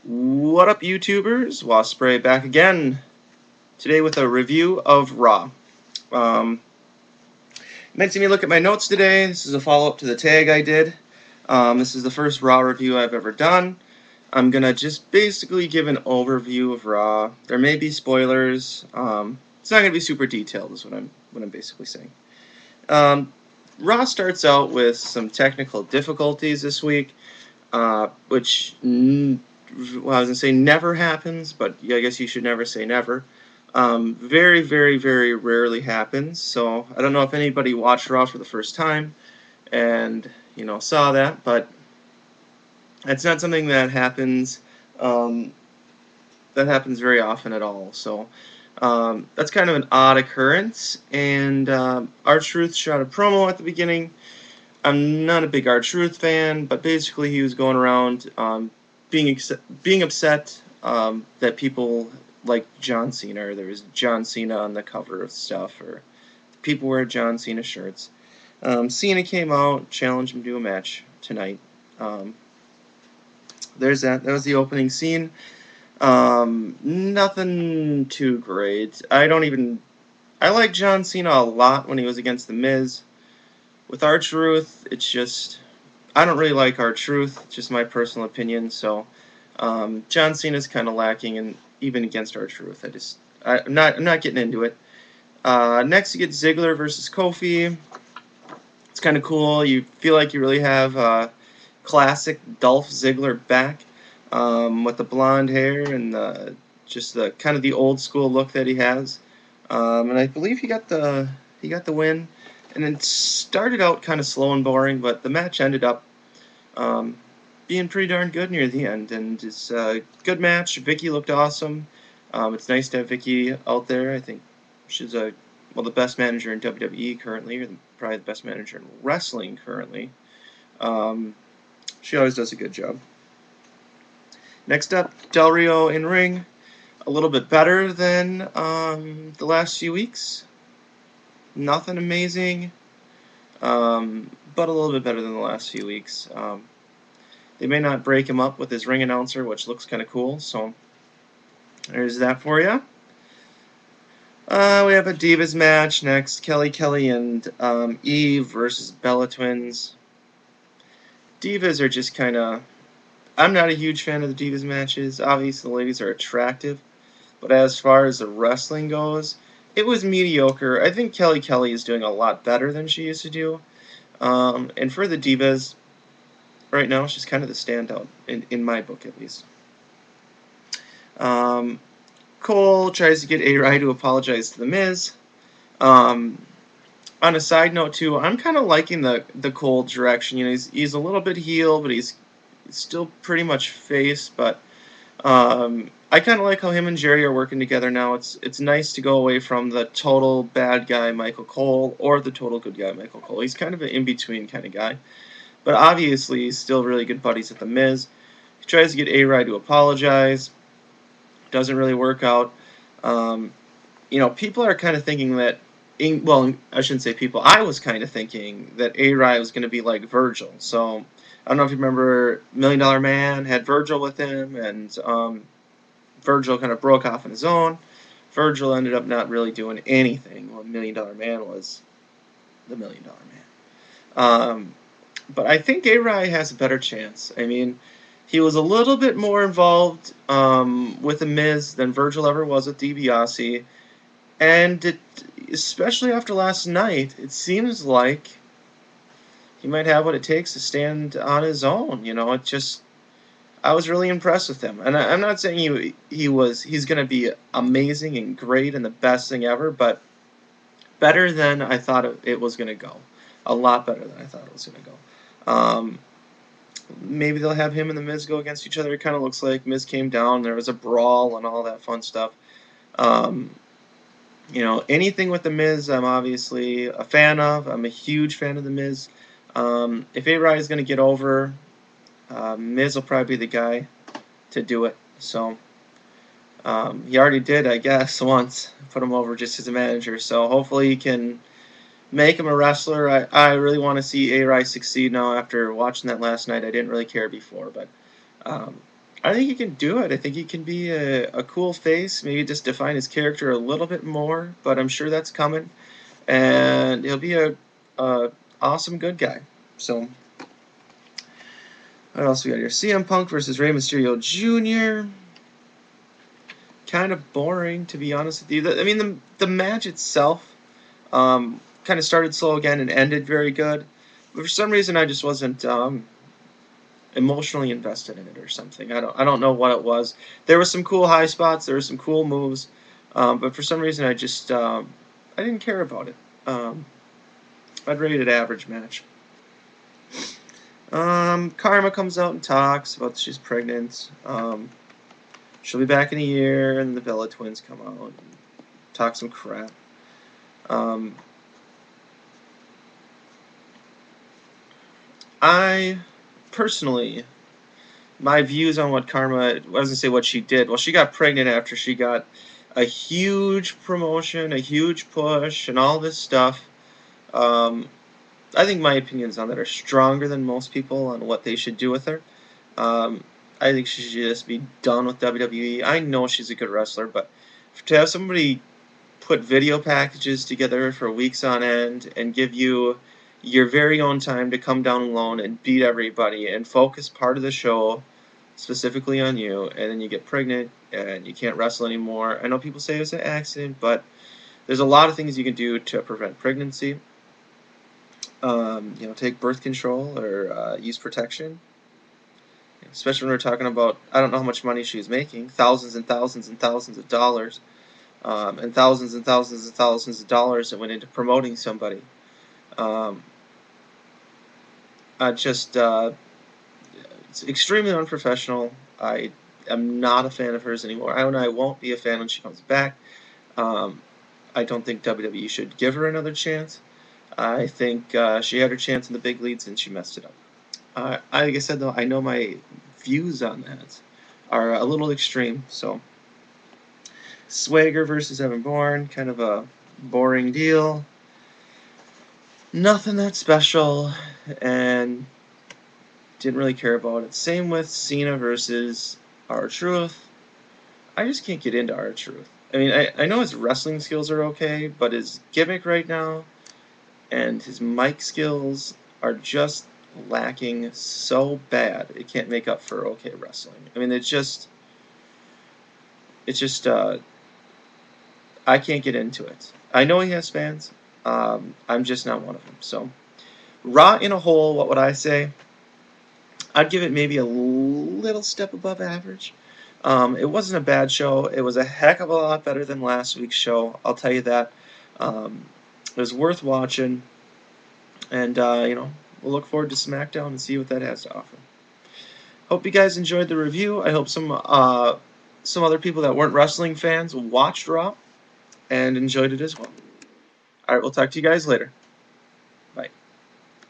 What up, YouTubers? Wasspray back again today with a review of Raw. Um, Meant to me look at my notes today. This is a follow up to the tag I did. This is the first Raw review I've ever done. I'm gonna just basically give an overview of Raw. There may be spoilers. It's not gonna be super detailed, is what I'm basically saying. Um, Raw starts out with some technical difficulties this week, which I was gonna say never happens, but I guess you should never say never. Very, very, very rarely happens. So I don't know if anybody watched Raw for the first time and saw that, but it's not something that happens. Um, that happens very often at all. So that's kind of an odd occurrence. And R-Truth shot a promo at the beginning. I'm not a big R-Truth fan, but basically he was going around being upset that people like John Cena, or there was John Cena on the cover of stuff, or people wear John Cena shirts. Cena came out, challenged him to a match tonight. Um, there's that. That was the opening scene. Nothing too great. I like John Cena a lot when he was against The Miz. With R-Truth, it's just I don't really like R-Truth, just my personal opinion. So John Cena's kind of lacking, and even against R-Truth, I'm not getting into it. Next, you get Ziggler versus Kofi. It's kind of cool. You feel like you really have classic Dolph Ziggler back, with the blonde hair and just the kind of the old school look that he has. And I believe he got the win. And then started out kind of slow and boring, but the match ended up um, being pretty darn good near the end. And it's a good match. Vicky looked awesome. It's nice to have Vicky out there. I think she's the best manager in WWE currently, or probably the best manager in wrestling currently. Um, she always does a good job. Next up, Del Rio in ring. A little bit better than the last few weeks. Nothing amazing, but a little bit better than the last few weeks. They may not break him up with his ring announcer, which looks kind of cool. So there's that for you. We have a Divas match next. Kelly and Eve versus Bella Twins. Divas are just kind of. I'm not a huge fan of the Divas matches. Obviously, the ladies are attractive, but as far as the wrestling goes, it was mediocre. I think Kelly is doing a lot better than she used to do. And for the Divas, right now, she's kind of the standout, in my book at least. Um, Cole tries to get A-Rai to apologize to The Miz. Um, on a side note, too, I'm kind of liking the Cole direction. He's a little bit heel, but he's still pretty much face. But I kind of like how him and Jerry are working together now. It's nice to go away from the total bad guy Michael Cole or the total good guy Michael Cole. He's kind of an in-between kind of guy. But obviously, he's still really good buddies with The Miz. He tries to get A-Rai to apologize. Doesn't really work out. Um, People are kind of thinking that. Well, I shouldn't say people. I was kind of thinking that A-Rai was going to be like Virgil. So I don't know if you remember Million Dollar Man had Virgil with him, and Virgil kind of broke off on his own. Virgil ended up not really doing anything when Million Dollar Man was the Million Dollar Man. But I think A-Rai has a better chance. I mean, he was a little bit more involved with The Miz than Virgil ever was with DiBiase. And especially after last night, it seems like he might have what it takes to stand on his own. I was really impressed with him. And I'm not saying he's going to be amazing and great and the best thing ever, but better than I thought it was going to go. A lot better than I thought it was going to go. Maybe they'll have him and The Miz go against each other. It kind of looks like Miz came down, there was a brawl and all that fun stuff. Um, Anything with The Miz, I'm obviously a fan of. I'm a huge fan of The Miz. If A-Rai is going to get over, Miz will probably be the guy to do it. So he already did, I guess, once. Put him over just as a manager. So hopefully he can make him a wrestler. I really want to see A-Rai succeed now after watching that last night. I didn't really care before, but I think he can do it. I think he can be a cool face, maybe just define his character a little bit more, but I'm sure that's coming. And he'll be a awesome good guy. So, what else we got here? CM Punk versus Rey Mysterio Jr. Kind of boring, to be honest with you. I mean, the match itself kind of started slow again and ended very good. But for some reason, I just wasn't emotionally invested in it or something. I don't know what it was. There were some cool high spots. There were some cool moves, but for some reason, I didn't care about it. I'd rate it average match. Karma comes out and talks about she's pregnant. She'll be back in a year, and the Bella twins come out and talk some crap. I personally, my views on what Karma, I was gonna say what she did. Well, she got pregnant after she got a huge promotion, a huge push, and all this stuff. I think my opinions on that are stronger than most people on what they should do with her. I think she should just be done with WWE. I know she's a good wrestler, but to have somebody put video packages together for weeks on end and give you your very own time to come down alone and beat everybody and focus part of the show specifically on you, and then you get pregnant and you can't wrestle anymore. I know people say it was an accident, but there's a lot of things you can do to prevent pregnancy. Take birth control or use protection. Especially when we're talking about, I don't know how much money she's making, thousands and thousands and thousands of dollars, and thousands and thousands and thousands of dollars that went into promoting somebody. It's extremely unprofessional. I am not a fan of hers anymore. I won't be a fan when she comes back. I don't think WWE should give her another chance. I think she had her chance in the big leagues and she messed it up. Like I said, though, I know my views on that are a little extreme. So, Swagger versus Evan Bourne, kind of a boring deal. Nothing that special, and didn't really care about it. Same with Cena versus R-Truth. I just can't get into R-Truth. I mean, I know his wrestling skills are okay, but his gimmick right now and his mic skills are just lacking so bad it can't make up for okay wrestling. I mean, it's just I can't get into it. I know he has fans. I'm just not one of them. So, Raw in a whole, what would I say? I'd give it maybe a little step above average. It wasn't a bad show. It was a heck of a lot better than last week's show. I'll tell you that. It was worth watching, and we'll look forward to SmackDown and see what that has to offer. Hope you guys enjoyed the review. I hope some other people that weren't wrestling fans watched Raw and enjoyed it as well. All right, we'll talk to you guys later.